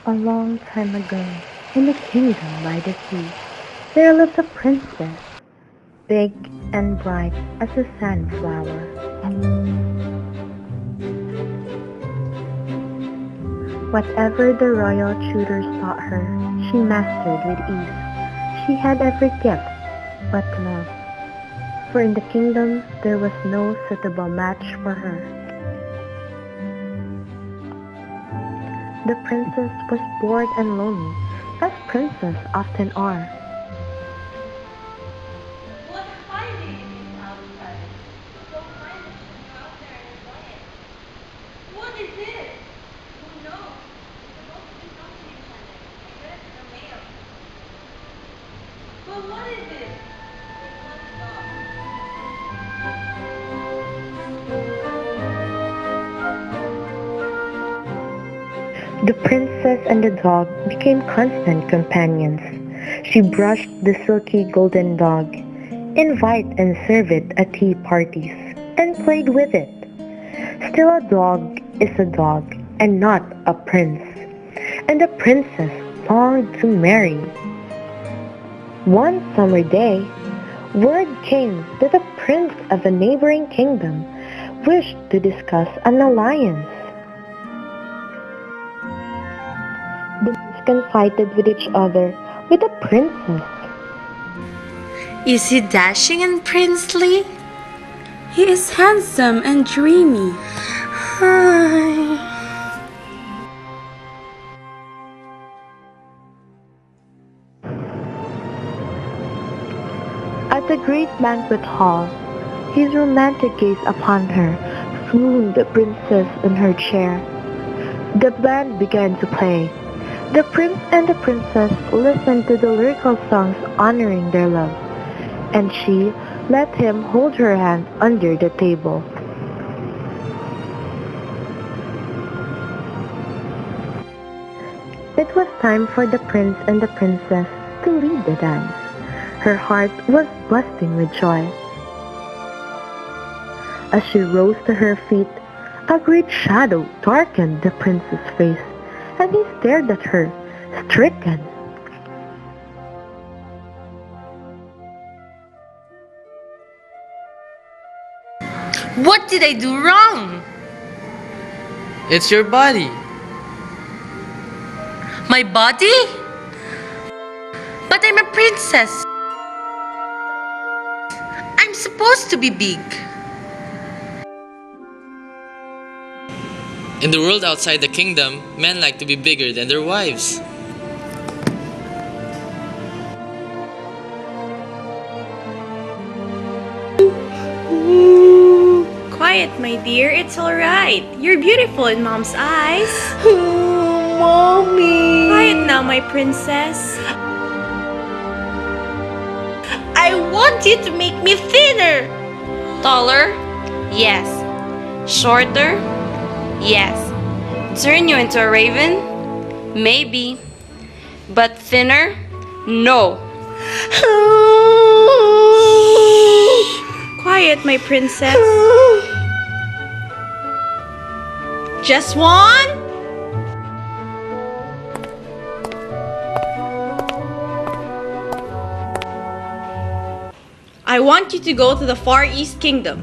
A long time ago, in a kingdom by the sea, there lived a princess, big and bright as a sunflower. Whatever the royal tutors taught her, she mastered with ease. She had every gift but love, for in the kingdom there was no suitable match for her. The princess was bored and lonely, as princes often are. What hiding is outside? So kind of out there in the lion. What is it? Who knows? It's supposed to be something enchanted. I read it in the mail. But what is it? It was a dog. The princess and the dog became constant companions. She brushed the silky golden dog, invite and serve it at tea parties, and played with it. Still a dog is a dog, and not a prince. And the princess longed to marry. One summer day, word came that the prince of a neighboring kingdom wished to discuss an alliance. The prince confided with each other with the princess. Is he dashing and princely? He is handsome and dreamy. At the great banquet hall, his romantic gaze upon her swooned the princess in her chair. The band began to play. The prince and the princess listened to the lyrical songs honoring their love, and she let him hold her hand under the table. It was time for the prince and the princess to lead the dance. Her heart was bursting with joy. As she rose to her feet, a great shadow darkened the prince's face, and he stared at her, stricken. What did I do wrong? It's your body. My body? But I'm a princess. I'm supposed to be big. In the world outside the kingdom, men like to be bigger than their wives. Quiet, my dear. It's alright. You're beautiful in mom's eyes. Mommy! Quiet now, my princess. I want you to make me thinner. Taller? Yes. Shorter? Yes. Turn you into a raven? Maybe. But thinner? No. Quiet, my princess. Just one? I want you to go to the Far East Kingdom.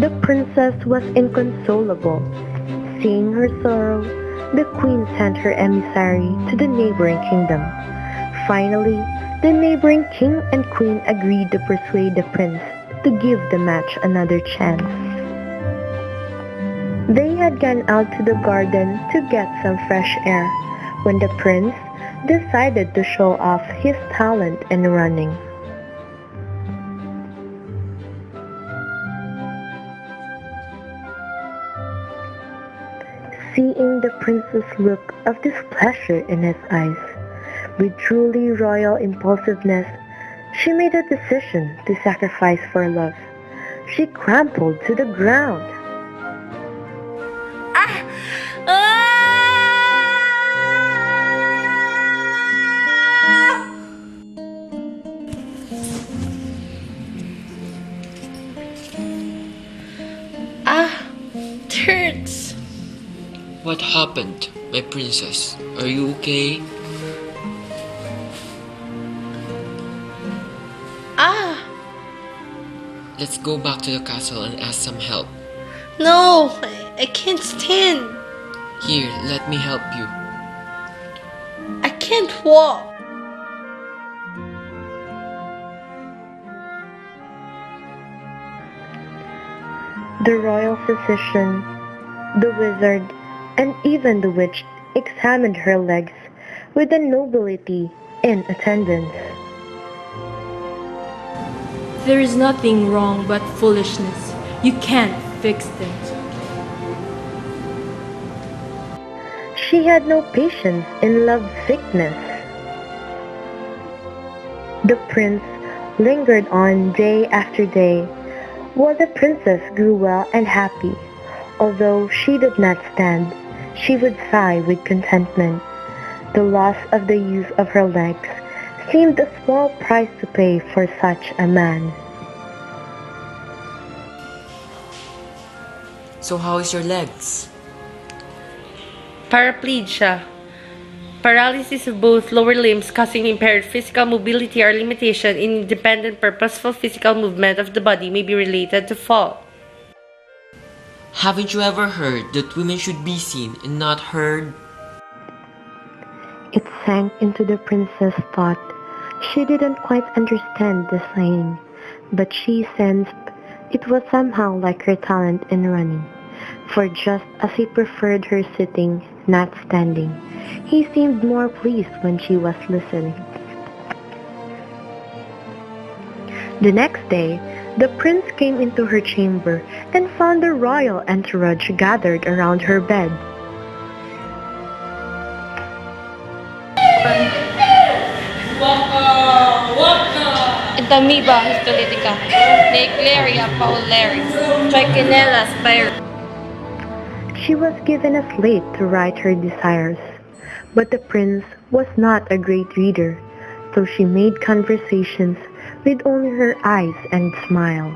The princess was inconsolable. Seeing her sorrow, the queen sent her emissary to the neighboring kingdom. Finally, the neighboring king and queen agreed to persuade the prince to give the match another chance. They had gone out to the garden to get some fresh air when the prince decided to show off his talent in running. Seeing the prince's look of displeasure in his eyes, with truly royal impulsiveness, she made a decision to sacrifice for love. She crumpled to the ground. It hurts. What happened? happened, my princess? Are you okay? Ah! Let's go back to the castle and ask some help. No! I can't stand! Here, let me help you. I can't walk! The royal physician, the wizard, and even the witch examined her legs with the nobility in attendance. There is nothing wrong but foolishness. You can't fix things. She had no patience in love sickness. The prince lingered on day after day, while the princess grew well and happy. Although she did not stand, she would sigh with contentment. The loss of the use of her legs seemed a small price to pay for such a man. So how is your legs? Paraplegia. Paralysis of both lower limbs causing impaired physical mobility or limitation in independent purposeful physical movement of the body may be related to fall. Haven't you ever heard that women should be seen and not heard? It sank into the princess' thought. She didn't quite understand the saying, but she sensed it was somehow like her talent in running. For just as he preferred her sitting, not standing, he seemed more pleased when she was listening. The next day, the prince came into her chamber and found the royal entourage gathered around her bed. Entamoeba histolytica, Naegleria paularis, Trichinella spira. She was given a slate to write her desires, but the prince was not a great reader, so she made conversations with only her eyes and smile.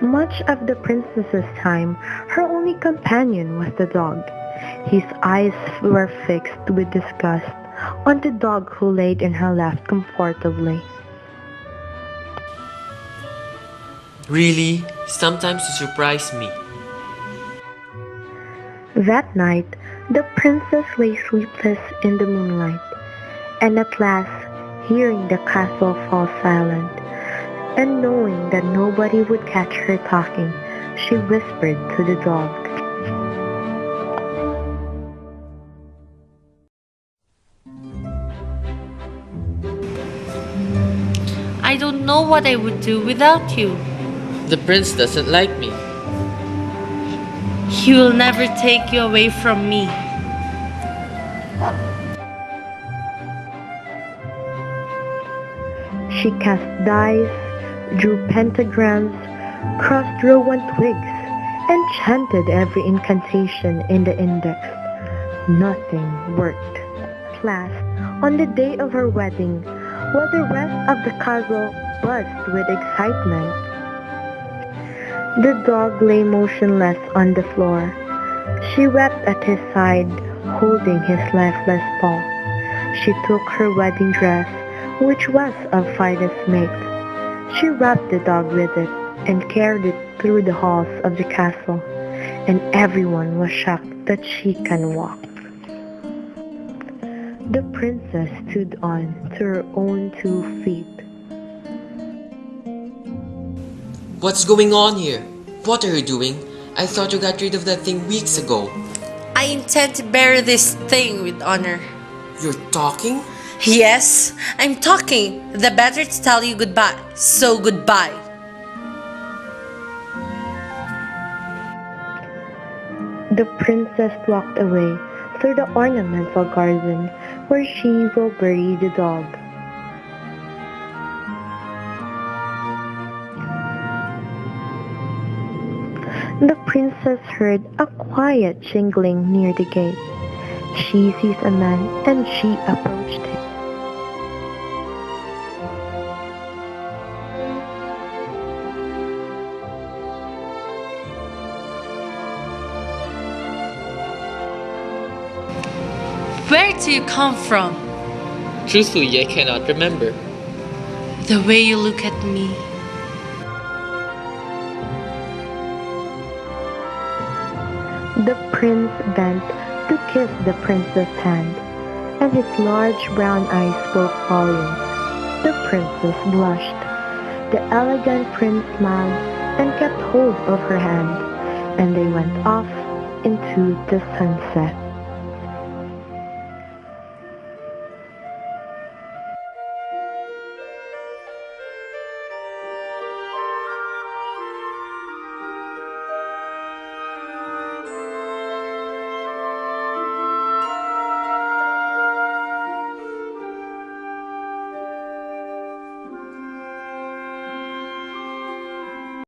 Much of the princess's time, her only companion was the dog. His eyes were fixed with disgust on the dog who laid in her lap comfortably. Really? Sometimes you surprise me. That night, the princess lay sleepless in the moonlight, and at last, hearing the castle fall silent, and knowing that nobody would catch her talking, she whispered to the dog. I don't know what I would do without you. The prince doesn't like me. He will never take you away from me. She cast dice, drew pentagrams, crossed rowan twigs, and chanted every incantation in the index. Nothing worked. At last, on the day of her wedding, while the rest of the castle buzzed with excitement, the dog lay motionless on the floor. She wept at his side, holding his lifeless paw. She took her wedding dress, which was of finest make. She wrapped the dog with it and carried it through the halls of the castle, and everyone was shocked that she can walk. The princess stood on to her own 2 feet. What's going on here? What are you doing? I thought you got rid of that thing weeks ago. I intend to bury this thing with honor. You're talking? Yes, I'm talking. The better to tell you goodbye. So goodbye. The princess walked away through the ornamental garden where she will bury the dog. The princess heard a quiet jingling near the gate. She sees a man and she approached him. Where do you come from? Truthfully, I cannot remember. The way you look at me. The prince bent to kiss the princess' hand, and his large brown eyes spoke volumes. The princess blushed. The elegant prince smiled and kept hold of her hand, and they went off into the sunset.